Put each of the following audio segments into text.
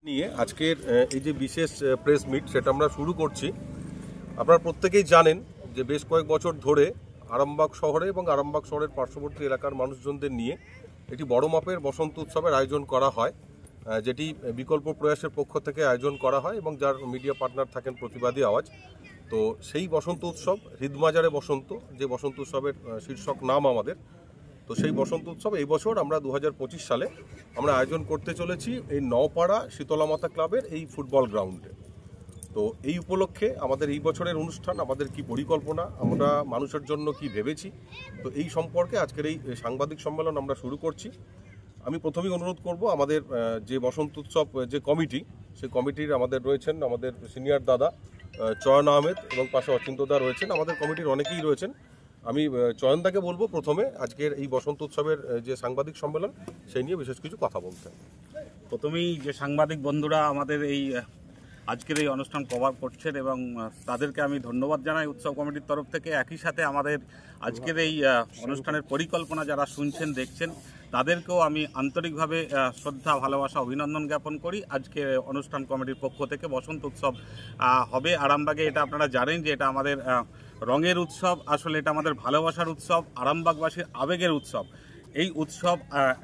নিয়ে আজকের এই যে বিশেষ প্রেস মিট সেটা আমরা শুরু করছি। আপনারা প্রত্যেকেই জানেন যে বেশ কয়েক বছর ধরে আরামবাগ শহরে এবং আরামবাগ শহরের পার্শ্ববর্তী এলাকার মানুষজনদের নিয়ে একটি বড় মাপের বসন্ত উৎসবের আয়োজন করা হয়, যেটি বিকল্প প্রয়াসের পক্ষ থেকে আয়োজন করা হয় এবং যার মিডিয়া পার্টনার থাকেন প্রতিবাদী আওয়াজ। তো সেই বসন্ত উৎসব হৃদমাজারে বসন্ত, যে বসন্ত উৎসবের শীর্ষক নাম আমাদের, তো সেই বসন্ত উৎসব এই বছর আমরা 2025 সালে আমরা আয়োজন করতে চলেছি এই নওপাড়া শীতলা মাতা ক্লাবের এই ফুটবল গ্রাউন্ডে। তো এই উপলক্ষে আমাদের এই বছরের অনুষ্ঠান, আমাদের কি পরিকল্পনা, আমরা মানুষের জন্য কি ভেবেছি, তো এই সম্পর্কে আজকের এই সাংবাদিক সম্মেলন আমরা শুরু করছি। আমি প্রথমেই অনুরোধ করব আমাদের যে বসন্ত উৎসব যে কমিটি, সেই কমিটির আমাদের রয়েছেন আমাদের সিনিয়র দাদা চয়ন আহমেদ এবং পাশে অচিন্তদা রয়েছেন, আমাদের কমিটির অনেকেই রয়েছেন। আমি চয়নদাকে বলবো প্রথমে আজকের এই বসন্ত উৎসবের যে সাংবাদিক সম্মেলন সেই নিয়ে বিশেষ কিছু কথা বলতে। প্রথমেই যে সাংবাদিক বন্ধুরা আমাদের এই আজকের এই অনুষ্ঠান কভার করছেন এবং তাদেরকে আমি ধন্যবাদ জানাই উৎসব কমিটির তরফ থেকে। একই সাথে আমাদের আজকের এই অনুষ্ঠানের পরিকল্পনা যারা শুনছেন দেখছেন তাদেরকেও আমি আন্তরিকভাবে শ্রদ্ধা, ভালোবাসা, অভিনন্দন জ্ঞাপন করি। আজকে অনুষ্ঠান কমিটির পক্ষ থেকে বসন্ত উৎসব হবে আরামবাগে। এটা আপনারা জানেন যে এটা আমাদের রঙের উৎসব, আসলে এটা আমাদের ভালোবাসার উৎসব, আরামবাগবাসীর আবেগের উৎসব। এই উৎসব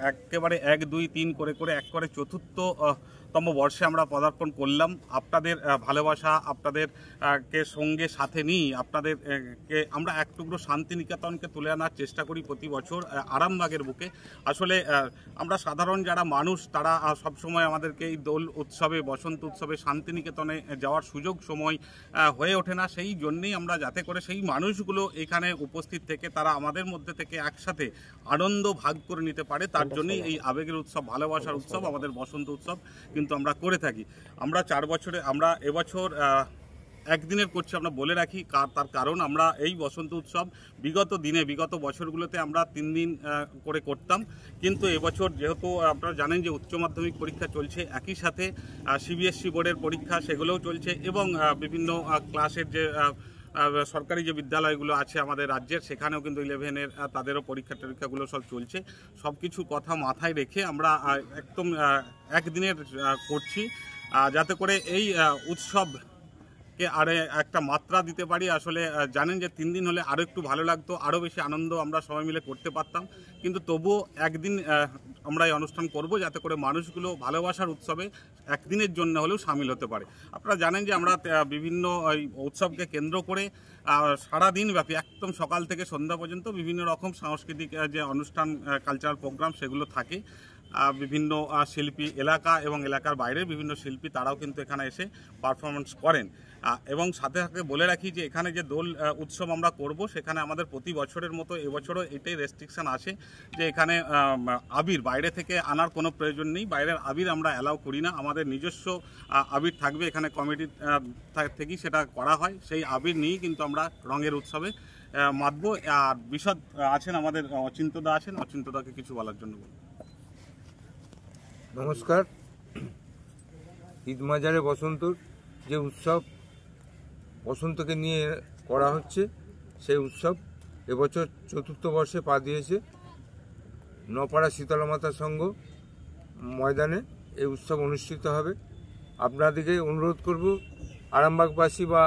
একেবারে 1, 2, 3 করে এক করে চতুর্থতম বর্ষে আমরা পদার্পণ করলাম। আপনাদের ভালোবাসা, আপনাদের কে সঙ্গে সাথে নিয়ে আপনাদেরকে আমরা এক টুকরো শান্তিনিকেতনকে তুলে আনার চেষ্টা করি প্রতি বছর আরামবাগের বুকে। আসলে আমরা সাধারণ যারা মানুষ তারা সবসময় আমাদেরকে এই দোল উৎসবে, বসন্ত উৎসবে শান্তিনিকেতনে যাওয়ার সুযোগ সময় হয়ে ওঠে না। সেই জন্যেই আমরা যাতে করে সেই মানুষগুলো এখানে উপস্থিত থেকে তারা আমাদের মধ্যে থেকে একসাথে আনন্দ ভাগ করে নিতে পারে, তার জন্যই এই আবেগের উৎসব, ভালোবাসার উৎসব, আমাদের বসন্ত উৎসব কিন্তু আমরা করে থাকি। আমরা 4 বছরে, আমরা এবছর একদিনের করছি। আমরা বলে রাখি তার কারণ আমরা এই বসন্ত উৎসব বিগত বছরগুলোতে আমরা 3 দিন করে করতাম, কিন্তু এবছর যেহেতু আপনারা জানেন যে উচ্চ মাধ্যমিক পরীক্ষা চলছে, একই সাথে সিবিএসসি বোর্ডের পরীক্ষা সেগুলোও চলছে এবং বিভিন্ন ক্লাসের যে সরকারি যে বিদ্যালয়গুলো আছে আমাদের রাজ্যের, সেখানেও কিন্তু 11-এর তাদেরও টরীক্ষাগুলো সব চলছে। সব কিছু কথা মাথায় রেখে আমরা একদম একদিনের করছি, যাতে করে এই উৎসবকে আরও একটা মাত্রা দিতে পারি। আসলে জানেন যে 3 দিন হলে আরও একটু ভালো লাগতো, আরও বেশি আনন্দ আমরা সবাই মিলে করতে পারতাম, কিন্তু তবুও একদিন আমরা এই অনুষ্ঠান করব যাতে করে মানুষগুলো ভালোবাসার উৎসবে একদিনের জন্য হলেও সামিল হতে পারে। আপনারা জানেন যে আমরা বিভিন্ন উৎসবকে কেন্দ্র করে সারাদিন ব্যাপী একদম সকাল থেকে সন্ধ্যা পর্যন্ত বিভিন্ন রকম সাংস্কৃতিক যে অনুষ্ঠান, কালচারাল প্রোগ্রাম সেগুলো থাকে। বিভিন্ন শিল্পী, এলাকা এবং এলাকার বাইরের বিভিন্ন শিল্পী তারাও কিন্তু এখানে এসে পারফরমেন্স করেন। এবং সাথে সাথে বলে রাখি যে এখানে যে দোল উৎসব আমরা করব, সেখানে আমাদের প্রতি বছরের মতো এবছরও এটাই রেস্ট্রিকশান আছে যে এখানে আবির বাইরে থেকে আনার কোনো প্রয়োজন নেই। বাইরের আবির আমরা অ্যালাউ করি না, আমাদের নিজস্ব আবির থাকবে। এখানে কমিটির থেকেই সেটা করা হয়, সেই আবির নিয়েই কিন্তু আমরা রঙের উৎসবে মাতব। আর বিশদ আছেন আমাদের অচিন্তদা আছেন, অচিন্তদাকে কিছু বলার জন্য বলব। নমস্কার। ঈদমাজারে বসন্ত যে উৎসব বসন্তকে নিয়ে করা হচ্ছে, সেই উৎসব এবছর 4র্থ বর্ষে পা দিয়েছে। নওপাড়া শীতলা মাতা সংঘ ময়দানে এই উৎসব অনুষ্ঠিত হবে। আপনাদেরকে অনুরোধ করব, আরামবাগবাসী বা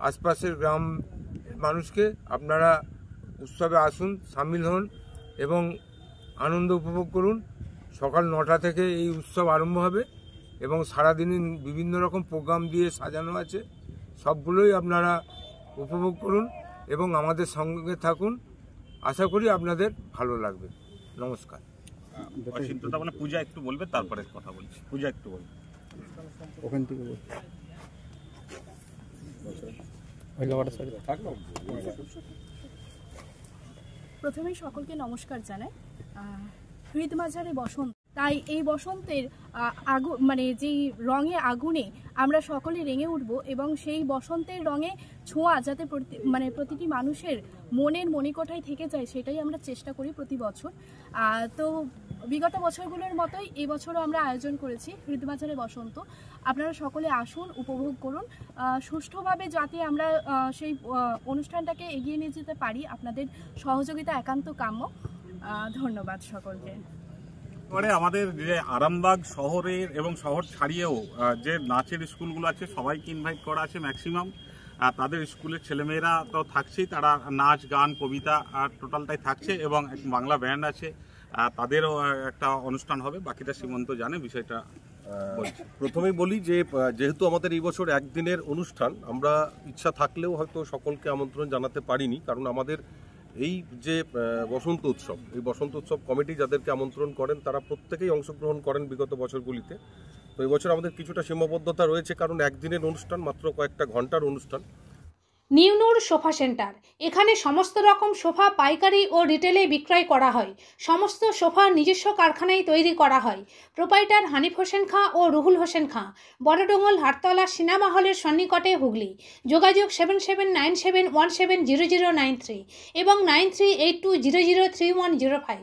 আশপাশের গ্রাম মানুষকে, আপনারা উৎসবে আসুন, সামিল হন এবং আনন্দ উপভোগ করুন। সকাল 9টা থেকে এই উৎসব আরম্ভ হবে এবং সারাদিনই বিভিন্ন রকম প্রোগ্রাম দিয়ে সাজানো আছে। সবগুলোই আপনারা উপভোগ করুন এবং আমাদের সঙ্গে থাকুন। আশা করি আপনাদের ভালো লাগবে। নমস্কার। মানে পূজা একটু বলবে, তারপরে কথা বলছি। পূজা একটু বলবে ওখান থেকে। প্রথমেই সকলকে নমস্কার জানাই। হৃদমাজারে বসন্ত, তাই এই বসন্তের মানে যেই রঙে আগুনে আমরা সকলে রেঙে উঠব এবং সেই বসন্তের রঙে ছোঁয়া যাতে প্রতিটি মানুষের মনের মণিকোঠায় থেকে যায়, সেটাই আমরা চেষ্টা করি প্রতি বছর। তো বিগত বছরগুলোর মতোই এবছরও আমরা আয়োজন করেছি হৃদমাজারে বসন্ত। আপনারা সকলে আসুন, উপভোগ করুন। সুষ্ঠুভাবে যাতে আমরা সেই অনুষ্ঠানটাকে এগিয়ে নিয়ে যেতে পারি, আপনাদের সহযোগিতা একান্ত কাম্য। ধন্যবাদ সকলকে। পরে আমাদের যে আরামবাগ শহরের এবং শহর ছাড়িয়েও যে নাচের স্কুলগুলো আছে সবাইকে ইনভাইট করা আছে ম্যাক্সিমাম। তাদের স্কুলের ছেলেমেয়েরা তো থাকছেই, তারা নাচ গান কবিতা টোটালটাই থাকছে এবং বাংলা ব্যান্ড আছে, তাদেরও একটা অনুষ্ঠান হবে। বাকিটা সীমন্ত জানে বিষয়টা। প্রথমেই বলি যে যেহেতু আমাদের এই বছর একদিনের অনুষ্ঠান, আমরা ইচ্ছা থাকলেও হয়তো সকলকে আমন্ত্রণ জানাতে পারিনি, কারণ আমাদের এই যে বসন্ত উৎসব, এই বসন্ত উৎসব কমিটি যাদেরকে আমন্ত্রণ করেন তারা প্রত্যেকেই অংশগ্রহণ করেন বিগত বছরগুলিতে। তো এই বছর আমাদের কিছুটা সীমাবদ্ধতা রয়েছে, কারণ একদিনের অনুষ্ঠান, মাত্র কয়েকটা ঘন্টার অনুষ্ঠান। নিউ নূর সোফা সেন্টার, এখানে সমস্ত রকম সোফা পাইকারি ও রিটেলে বিক্রয় করা হয়। সমস্ত সোফা নিজস্ব কারখানায় তৈরি করা হয়। প্রোপাইটার হানিফ হোসেন খাঁ ও রুহুল হোসেন খাঁ, বড়ডোঙ্গল হাটতলা সিনেমা হলের সন্নিকটে, হুগলি। যোগাযোগ 7797170093 এবং 9382003105।